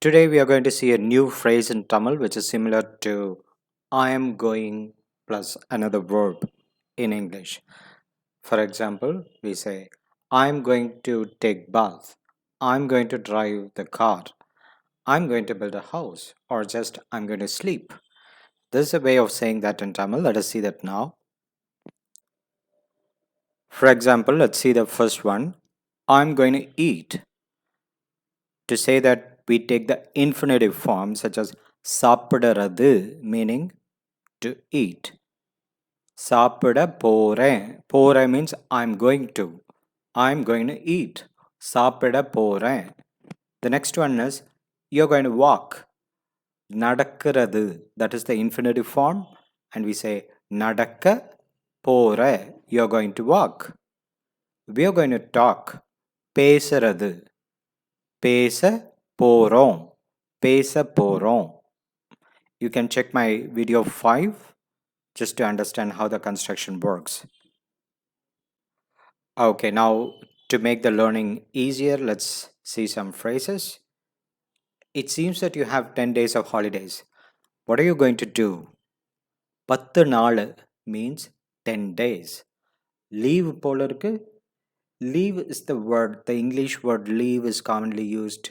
Today we are going to see a new phrase in Tamil which is similar to I am going plus another verb in English. For example, we say I'm going to take bath, I'm going to drive the car, I'm going to build a house, or just I'm going to sleep. This is a way of saying that in Tamil. Let us see that now. For example, let's see the first one. I'm going to eat. To say that we take the infinitive form such as சாப்பிடுறது meaning to eat. சாப்பிட போறேன். போறேன் means I'm going to. I'm going to eat. சாப்பிட போறேன். The next one is you're going to walk. நடக்கிறது. That is the infinitive form and we say நடக்க போற. You're going to walk. We are going to talk. பேசுறது. பேச போறோம். பேச போறோம். You can check my video 5 just to understand how the construction works. Okay, now to make the learning easier, let's see some phrases. It seems that you have 10 days of holidays. What are you going to do? 10 நாள் means 10 days. Leave போல இருக்கு. Leave is the word, the English word leave is commonly used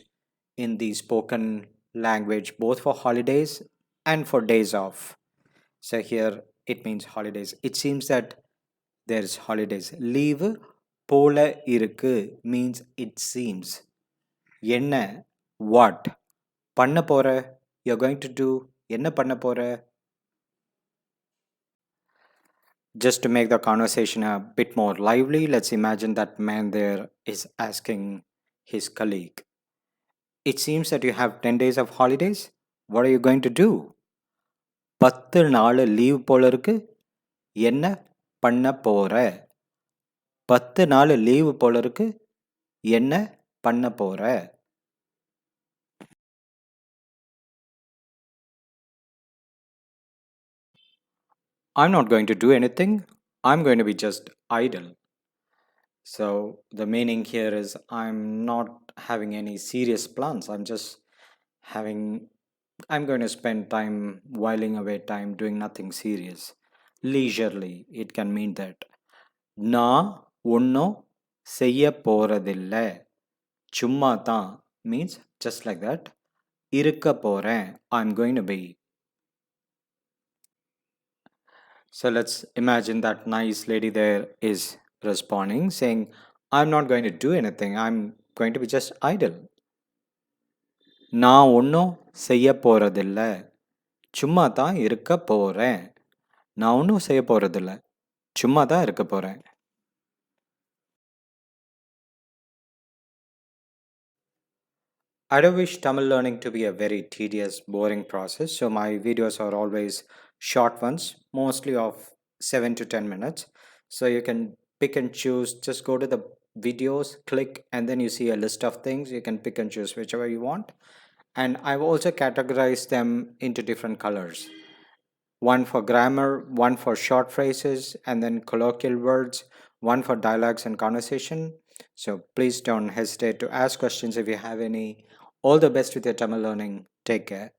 in the spoken language both for holidays and for days off. So here it means holidays. It seems that there's holidays. Leave போல இருக்கு means it seems. என்ன what பண்ண போற you're going to do என்ன பண்ண போற. Just to make the conversation a bit more lively, let's imagine that man there is asking his colleague, it seems that you have 10 days of holidays. What are you going to do? 10 நாள் leave போல இருக்கு என்ன பண்ண போற. 10 நாள் leave போல இருக்கு என்ன பண்ண போற. I'm not going to do anything. I'm going to be just idle. So the meaning here is I'm not having any serious plans. I'm going to spend time whiling away time doing nothing serious. Leisurely, it can mean that. நான் ஒன்றும் செய்ய போறதில்ல. சும்மா தான் means just like that. இருக்க போறேன். I'm going to be. So let's imagine that nice lady there is responding saying, I'm not going to do anything. I'm going to be just idle. நான் ஒன்றும் செய்ய போறதில்ல. சும்மா தான் இருக்க போறேன். நான் ஒன்றும் செய்ய போறதில்ல. சும்மா தான் இருக்க போறேன். I don't wish Tamil learning to be a very tedious, boring process, so my videos are always short ones, mostly of 7 to 10 minutes. So you can pick and choose, just go to the videos, click, and then you see a list of things. You can pick and choose whichever you want. And I've also categorized them into different colors. One for grammar, one for short phrases, and then colloquial words, one for dialogues and conversation. So please don't hesitate to ask questions if you have any. All the best with your Tamil learning. Take care.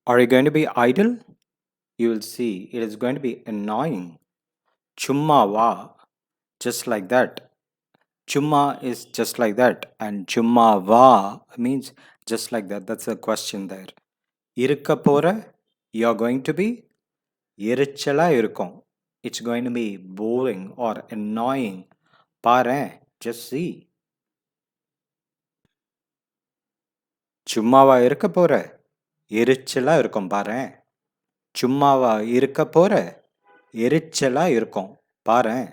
Are you going to be idle? You will see it is going to be annoying. Chumma va. Just like that. Chumma is just like that. And chumma va means just like that. That's the question there. Irukka pora. You're going to be. எரிச்சலா இருக்கும். It's going to be boring or annoying. பாரேன், just see. சும்மாவா இருக்க போற? எரிச்சலா இருக்கும் பாரேன். சும்மாவா இருக்க போற? எரிச்சலா இருக்கும் பாரேன்.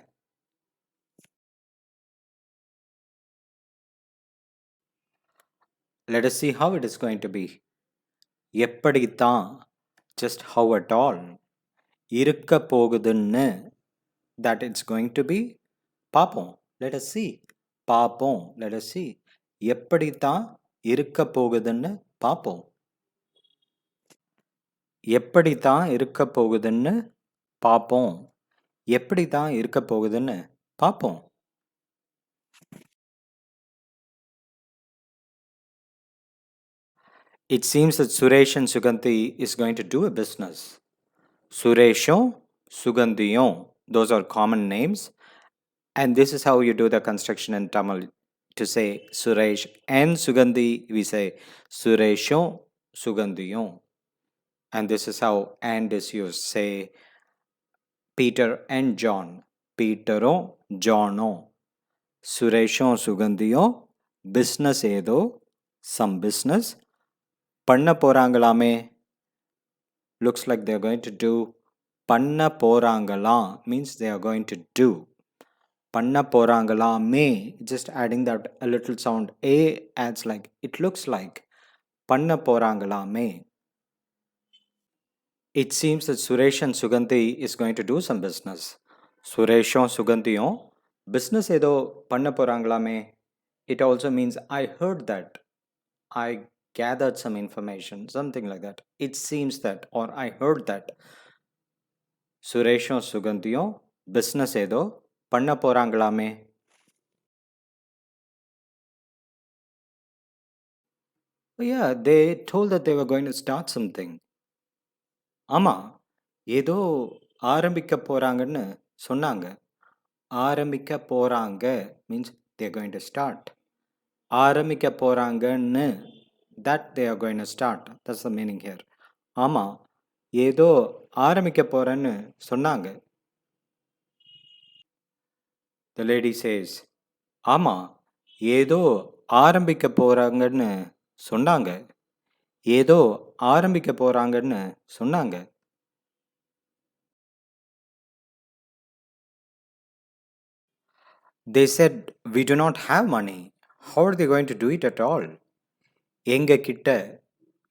Let us see how it is going to be. எப்படித்தான், just how at all. இருக்க போகுதுன்னு, that it's going to be. பாப்போம், let us see. பாப்போம், let us see. எப்படித்தான் இருக்க போகுதுன்னு பாப்போம். எப்படி தான் இருக்க போகுதுன்னு பார்ப்போம். எப்படி தான் இருக்க போகுதுன்னு பார்ப்போம். It seems that Suresh and Suganti is going to do a business. Sureshon, Sugandiyon, those are common names. And this is how you do the construction in Tamil. To say Suresh and Sugandhi, we say Sureshon, Sugandiyon. And this is how and is used. Say Peter and John. Petero, Johno. Sureshon, Sugandiyon. Business edo, some business. Panna porangalame. Looks like they're going to do. Panna porangala means they are going to do. Panna porangala may, just adding that a little sound. A adds like, it looks like. Panna porangala may. It seems that Suresh and Suganti is going to do some business. Sureshon Sugantiyon business edo panna porangala may. It also means I heard that. I gathered some information, something like that. It seems that, or I heard that. Sureshon Sugantiyon business edo panna porangala may. Oh, yeah, they told that they were going to start something. ஆமா, ஏதோ ஆரம்பிக்க போறாங்கன்னு சொன்னாங்க. ஆரம்பிக்க போறாங்க means they are going to start. ஆரம்பிக்க போறாங்கன்னு that they are going to start. That's the meaning here. ஆமா, ஏதோ ஆரம்பிக்க போறேன்னு சொன்னாங்க. The lady says, ஆமா, ஏதோ ஆரம்பிக்க போறாங்கன்னு சொன்னாங்க. ஏதோ ஆரம்பிக்க போறாங்கன்னு சொன்னாங்க. They said, we do not have money. How are they going to do it at all? எங்க கிட்ட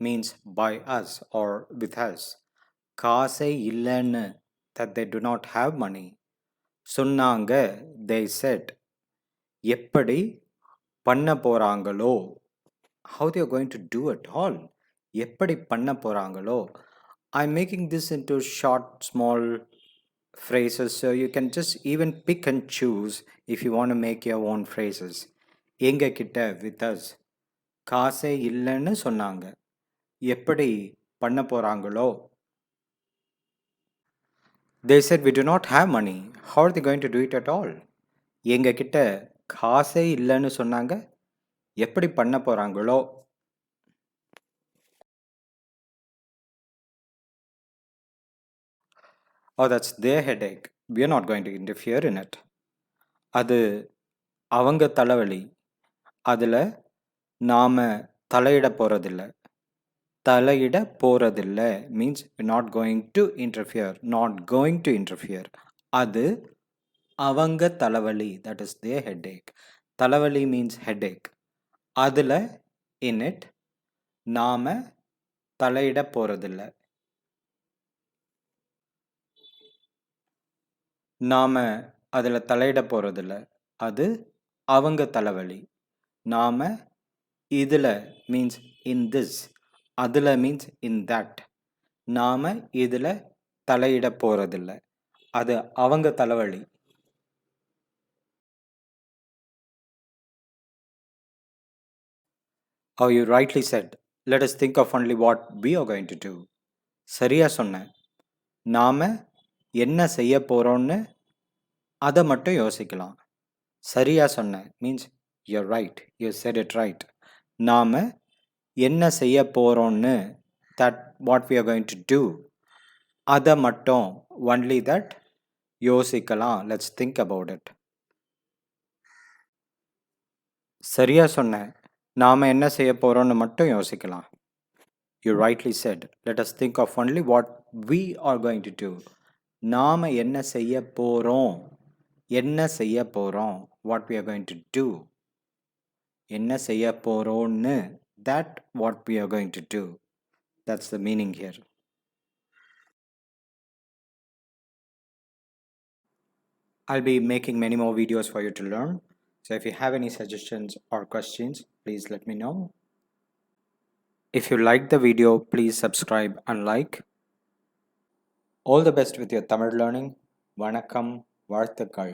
means by us or with us. காசே இல்லைன்னு that they do not have money. சொன்னாங்க, they said. எப்படி பண்ண போறாங்களோ? How they are going to do it all? எப்படி பண்ண போறாங்களோ? I'm making this into short, small phrases so you can just even pick and choose if you want to make your own phrases. எங்க கிட்ட with us காசே இல்லைன்னு சொன்னாங்க. எப்படி பண்ண போறாங்களோ? They said we do not have money. How are they going to do it at all? எங்க கிட்ட காசே இல்லைன்னு சொன்னாங்க. எப்படி பண்ண போறாங்களோ? Oh, that's their headache. We are not going to interfere in it. அது அவங்க தலைவலி. அதில் நாம தலையிட போறதில்ல. தலையிட போறதில்ல means we're not going to interfere. Not going to interfere. அது அவங்க தலைவலி. That is their headache. தலைவலி means headache. அதில் in it நாம தலையிட போறதில்ல. நாம அதில் தலையிட போறதில்ல. அது அவங்க தலைவலி. நாம இதில் மீன்ஸ் in this. அதில் மீன்ஸ் in that. நாம இதில் தலையிட போறதில்ல. அது அவங்க தலைவலி. Oh, you rightly said. Let us think of only what we are going to do. சரியா சொன்னேன். நாம என்ன செய்ய போறோம்னு அதை மட்டும் யோசிக்கலாம். சரியா சொன்னேன் means you're right. You said it right. நாம என்ன செய்ய போறோம்னு that what we are going to do அதை மட்டும் only that யோசிக்கலாம். Let's think about it. சரியா சொன்னேன். நாம என்ன செய்ய போறோம்னு மட்டும் யோசிக்கலாம். You rightly said. Let us think of only what we are going to do. நாம என்ன செய்ய போறோம்? என்ன செய்ய போறோம்? What we are going to do. என்ன செய்ய போறோம்னு that what we are going to do. That's the meaning here. I'll be making many more videos for you to learn. So if you have any suggestions or questions, please let me know. If you like the video, please subscribe and like. All the best with your Tamil learning. Vanakkam, Varthakkal.